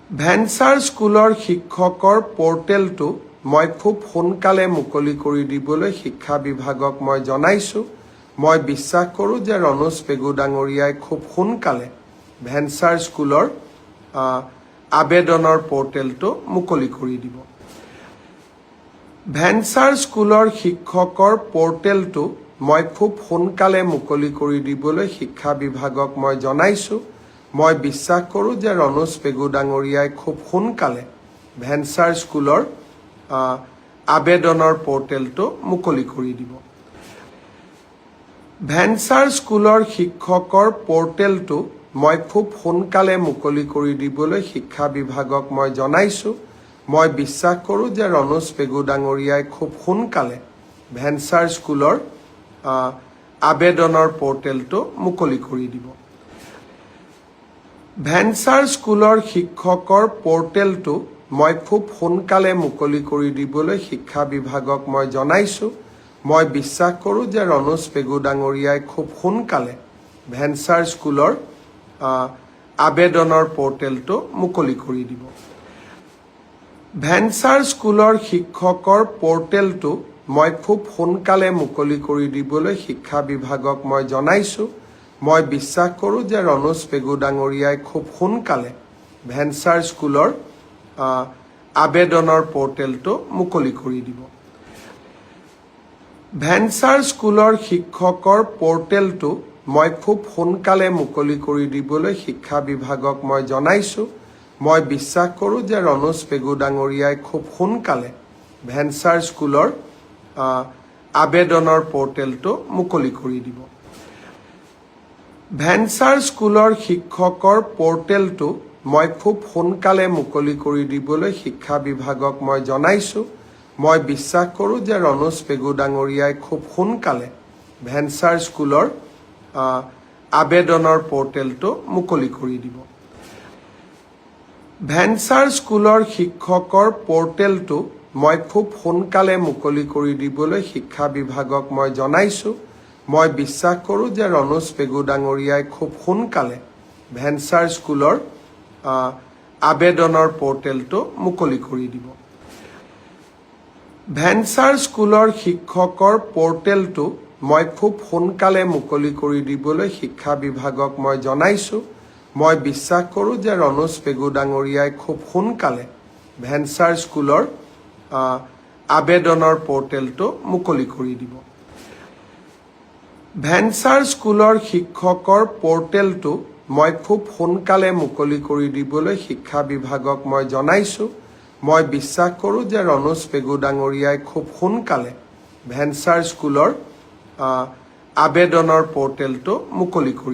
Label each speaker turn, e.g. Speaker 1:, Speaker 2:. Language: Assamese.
Speaker 1: ভেঞ্চাৰ স্কুলৰ শিক্ষকৰ পৰ্টেলটো মই খুব সোনকালে মুকলি কৰি দিবলৈ শিক্ষা বিভাগক মই জনাইছো। মই বিশ্বাস কৰোঁ যে ৰণোজ পেগু ডাঙৰীয়াই খুব সোনকালে ভেঞ্চাৰ স্কুলৰ আবেদনৰ পৰ্টেলটো মুকলি কৰি দিব। ভেঞ্চাৰ স্কুলৰ শিক্ষকৰ পৰ্টেলটো মই খুব সোনকালে মুকলি কৰি দিবলৈ শিক্ষা বিভাগক মই জনাইছো। মই বিশ্বাস কৰোঁ যে ৰণোজ পেগু ডাঙৰীয়াই খুব সোনকালে ভেঞ্চাৰ স্কুলৰ আবেদনৰ পৰ্টেলটো মুকলি কৰি দিব। ভেঞ্চাৰ স্কুলৰ শিক্ষকৰ পৰ্টেলটো মই খুব সোনকালে মুকলি কৰি দিবলৈ শিক্ষা বিভাগক মই জনাইছো। মই বিশ্বাস কৰোঁ যে ৰণোজ পেগু ডাঙৰীয়াই খুব সোনকালে ভেঞ্চাৰ স্কুলৰ আবেদনৰ পৰ্টেলটো মুকলি কৰি দিব। ভেঞ্চাৰ স্কুলৰ শিক্ষকৰ পৰ্টেলটো মই খুব সোনকালে মুকলি কৰি দিবলৈ শিক্ষা বিভাগক মই জনাইছো। মই বিশ্বাস কৰোঁ যে ৰণোজ পেগু ডাঙৰীয়াই খুব সোনকালে ভেঞ্চাৰ স্কুলৰ আবেদনৰ পৰ্টেলটো মুকলি কৰি দিব। ভেঞ্চাৰ স্কুলৰ শিক্ষকৰ পৰ্টেলটো মই খুব সোনকালে মুকলি কৰি দিবলৈ শিক্ষা বিভাগক মই জনাইছো। মই বিশ্বাস কৰোঁ যে ৰণোজ পেগু ডাঙৰীয়াই খুব সোনকালে ভেঞ্চাৰ স্কুলৰ আবেদনৰ পৰ্টেলটো মুকলি কৰি দিব। ভেঞ্চাৰ স্কুলৰ শিক্ষকৰ পৰ্টেলটো মই খুব সোনকালে মুকলি কৰি দিবলৈ শিক্ষা বিভাগক মই জনাইছো। মই বিশ্বাস কৰোঁ যে ৰণোজ পেগু ডাঙৰীয়াই খুব সোনকালে ভেঞ্চাৰ স্কুলৰ আবেদনৰ পৰ্টেলটো মুকলি কৰি দিব। ভেঞ্চাৰ স্কুলৰ শিক্ষকৰ পৰ্টেলটো মই খুব সোনকালে মুকলি কৰি দিবলৈ শিক্ষা বিভাগক মই জনাইছো। মই বিশ্বাস কৰোঁ যে ৰণোজ পেগু ডাঙৰীয়াই খুব সোনকালে ভেঞ্চাৰ স্কুলৰ আবেদনৰ পৰ্টেলটো মুকলি কৰি দিব। ভেঞ্চাৰ স্কুলৰ শিক্ষকৰ পৰ্টেলটো মই খুব সোনকালে মুকলি কৰি দিবলৈ শিক্ষা বিভাগক মই জনাইছো। মই বিশ্বাস কৰোঁ যে ৰণোজ পেগু ডাঙৰীয়াই খুব সোনকালে ভেঞ্চাৰ স্কুলৰ আবেদনৰ পৰ্টেলটো মুকলি কৰি দিব। ভেঞ্চাৰ স্কুলৰ শিক্ষকৰ পৰ্টেলটো মই খুব সোনকালে মুকলি কৰি দিবলৈ শিক্ষা বিভাগক মই জনাইছো। মই বিশ্বাস কৰোঁ যে ৰণোজ পেগু ডাঙৰীয়াই খুব সোনকালে ভেঞ্চাৰ স্কুলৰ আবেদনৰ পৰ্টেলটো মুকলি কৰি দিব। ভেঞ্চাৰ স্কুলৰ শিক্ষকৰ পৰ্টেলটো মই খুব সোনকালে মুকলি কৰি দিবলৈ শিক্ষা বিভাগক মই জনাইছো। মই বিশ্বাস কৰোঁ যে ৰণোজ পেগু ডাঙৰীয়াই খুব সোনকালে ভেঞ্চাৰ স্কুলৰ আবেদনৰ পৰ্টেলটো মুকলি কৰি